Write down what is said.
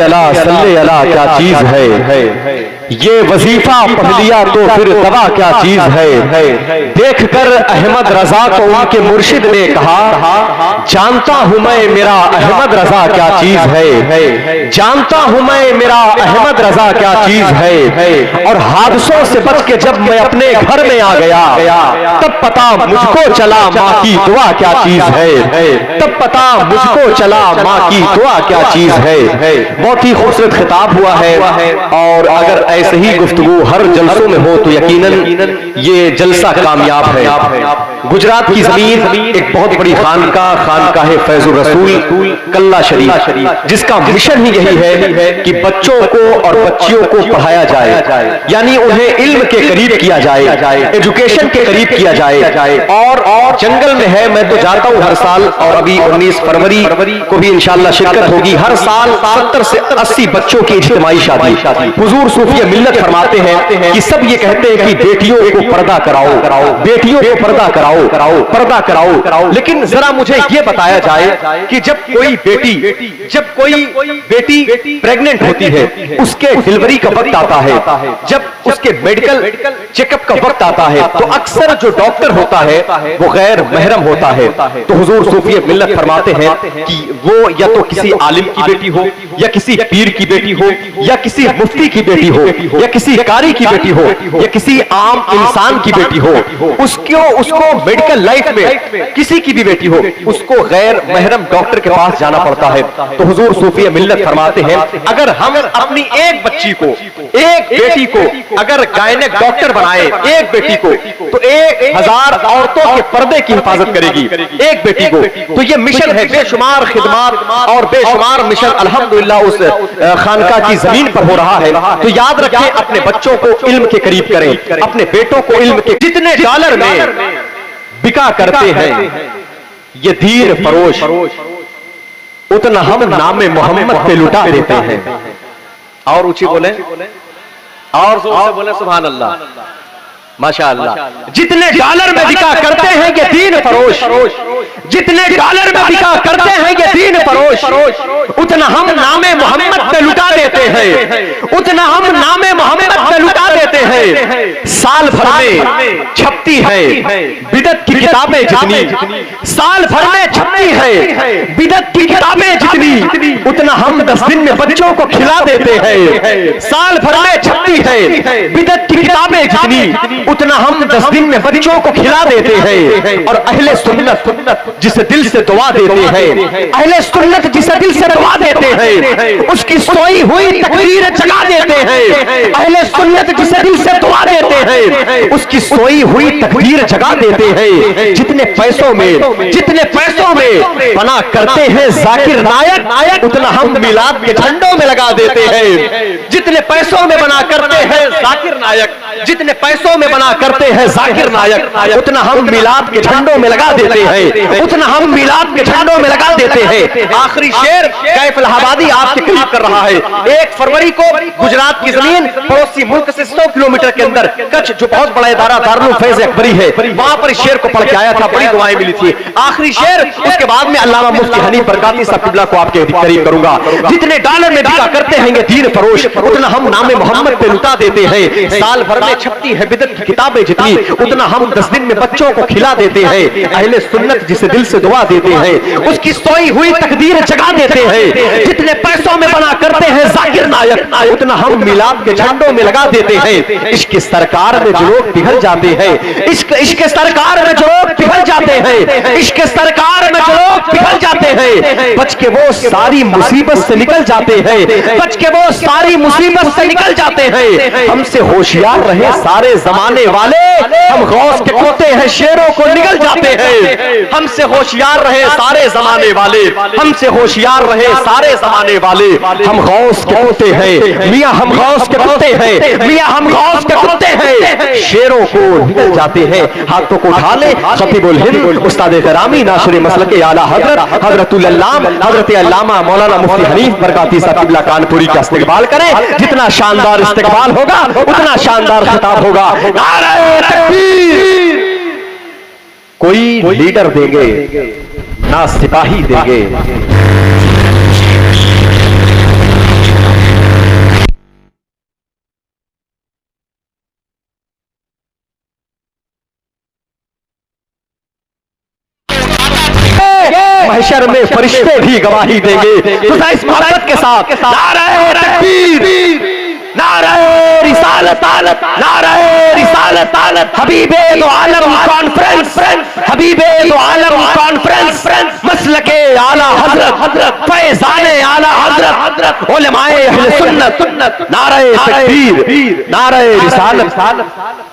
अला सल्ले अला क्या चीज है, ये वजीफा पढ़ लिया तो फिर दवा क्या चीज है। देखकर अहमद रजा को उनके मुर्शिद ने कहा, जानता हूं मैं मेरा अहमद रजा क्या चीज है, जानता हूं मैं मेरा अहमद रजा क्या चीज है। और हादसों से बच के जब मैं अपने घर में आ गया, तब पता मुझको चला माँ की दुआ क्या चीज है, तब पता मुझको चला माँ की दुआ क्या चीज है। बहुत ही खूबसूरत खिताब हुआ है, और अगर ऐसे ही गुफ्तगू हर जलसों में हो तो यकीनन ये जलसा कामयाब है। गुजरात की जमीन एक बहुत बड़ी खानका है फैजुर रसूल कल्ला शरीफ, जिसका मिशन ही यही है कि बच्चों को और बच्चियों को पढ़ाया जाए, यानी उन्हें इल्म के करीब किया जाए, एजुकेशन के करीब किया जाए। और जंगल में है, मैं तो जाता हूं हर साल, और अभी 19 फरवरी को भी इंशाअल्लाह शिरकत होगी। हर साल 70 से 80 बच्चों की इज्तिमाई शादी। हुजूर सूफी मिल्लत फरमाते हैं कि सब ये कहते हैं कि बेटियों को पर्दा कराओ, बेटियों को पर्दा कराओ, पर्दा कराओ। लेकिन जरा मुझे ये बताया जाए कि जब कोई बेटी प्रेग्नेंट होती है, उसके डिलीवरी का वक्त आता है, जब उसके मेडिकल चेकअप का वक्त आता है, तो अक्सर जो डॉक्टर होता है वो गैर महरम होता है। तो हुजूर सूफी मिल्लत फरमाते हैं कि वो या तो किसी आलिम की बेटी हो, या किसी पीर की बेटी हो, या किसी मुफ्ती की बेटी हो, या किसी कारी की बेटी हो, या किसी आम इंसान की बेटी हो, उसको मेडिकल लाइफ में किसी की भी बेटी हो, उसको गैर महरम डॉक्टर के पास जाना पड़ता है। तो हुजूर सूफी मिल्लत फरमाते हैं, अगर हम अपनी एक बच्ची को, एक बेटी को अगर गायनेक डॉक्टर बनाए, एक बेटी को, तो 1000 औरतों के पर्दे की हिफाजत करेगी एक बेटी को। तो ये मिशन है, बेशुमार खिदमात और बेशुमार मिशन अल्हम्दुलिल्लाह उस खानका की जमीन पर हो रहा है। तो याद रखें, अपने बच्चों को इल्म के करीब करें, अपने बेटों को इल्म के। जितने डॉलर में बिका करते हैं ये धीर फरोश, उतना हम नामे मोहम्मद पे लुटा देते हैं। और ऊंची बोले, और जोर से बोले सुभान अल्लाह, माशाअल्लाह। जितने डॉलर में बिका करते हैं ये दीन फरोश, जितने डॉलर में बिका करते हैं ये दीन फरोश, उतना हम नामे मोहम्मद पे लुटा देते हैं, उतना हम नामे मोहम्मद पे लुटा देते हैं। साल भर में छपती है बिदत की किताबें जितनी, साल भर में छपती है बिदत की किताबें जितनी, उतना हम 10 दिन में बच्चों को खिला देते हैं। साल भर में छपती है बिदत की किताबें जितनी, उतना हम 10 दिन में बच्चों को खिला देते हैं। और अहले सुन्नत जिसे दिल से दुआ देते हैं, अहले सुन्नत जिसे दिल से दुआ देते हैं, उसकी सोई हुई तकदीर जगा देते हैं। अहले सुन्नत जिसे दिल से दुआ देते हैं, उसकी सोई हुई तकदीर जगा देते हैं। जितने पैसों में बना करते हैं जाकिर नायक, उतना हम मिलाद के झंडों में लगा देते हैं। जितने पैसों में बना करते हैं जाकिर नायक, जितने पैसों में बना करते हैं जाकिर नायक, उतना हम मिलाद के झंडों में लगा देते हैं, उतना हम मिलाद के झंडों में लगा देते हैं। आखिरी शेर कैफ इलाहाबादी आपके करीब कर रहा है। 1 फरवरी को गुजरात की जमीन पड़ोसी मुल्क से 100 किलोमीटर के अंदर कच्छ, जो बहुत बड़ा इदारा दारुल फैज अकबरी है, वहां पर शेर को पढ़ के आया था, बड़ी दुआएं मिली थी। आखिरी शेर, उसके बाद में अल्लामा मुफ्ती हनीफ बरकाती साहब किबला को आपके करीब करूंगा। जितने डॉलर में बिका करते हैं ये दीन फरोश, उतना हम नामे मोहम्मद पे लुटा देते हैं। साल भर में छपती है बिदत की किताबें जितनी, उतना हम 10 दिन में बच्चों को खिला देते हैं। अहले सुन्नत जिसे दिल से दुआ देते हैं, उसकी सोई हुई तकदीर जगा देते हैं। जितने पैसों में बना करते हैं जाकिर नायक, उतना हम मिलाद के झंडों में लगा देते हैं। इश्क सरकार में जो लोग पिघल जाते हैं, इश्क सरकार में जो लोग पिघल जाते हैं, इश्क सरकार में जो लोग पिघल जाते हैं, बच के वो सारी मुसीबत से निकल जाते हैं, बच के वो सारी मुसीबत से निकल जाते हैं। हमसे होशियार रहे सारे जमाने वाले, हम गौस के कुत्ते हैं शेरों को निकल जाते हैं। हमसे होशियार रहे सारे जमाने वाले, हमसे होशियार रहे सारे जमाने वाले, हम गौस के कुत्ते हैं मियां, हम गौस के कुत्ते हैं मियां, हम गौस के कुत्ते हैं, शेरों को निकल जाते हैं। हाथों को उठा ले खतीबुल हिंद उस्ताद करामी नासिर मसलक आला हजरत हजरतुल अल्लाम हजरत अल्लामा मौलाना मुफ्ती हनीफ बरकाती साहब किबला कानपुरी का इस्तकबाल करें। जितना शानदार इस्तकबाल होगा उतना शानदार खिताब होगा। नारे तकबीर। कोई लीडर देंगे ना सिपाही देंगे, महशर में फरिश्ते भी गवाही देंगे। तो इस मोहब्बत के साथ नारे तकबीर, नारे रिसालत, नारे रिसालत, हबीबे दो आलम कॉन्फ्रेंस, हबीबे दो आलम कॉन्फ्रेंस, मसलके आला हजरत, फैज़ाने आला हजरत, उलमाए अहले सुन्नत, नारे तकबीर, नारे रिसालत।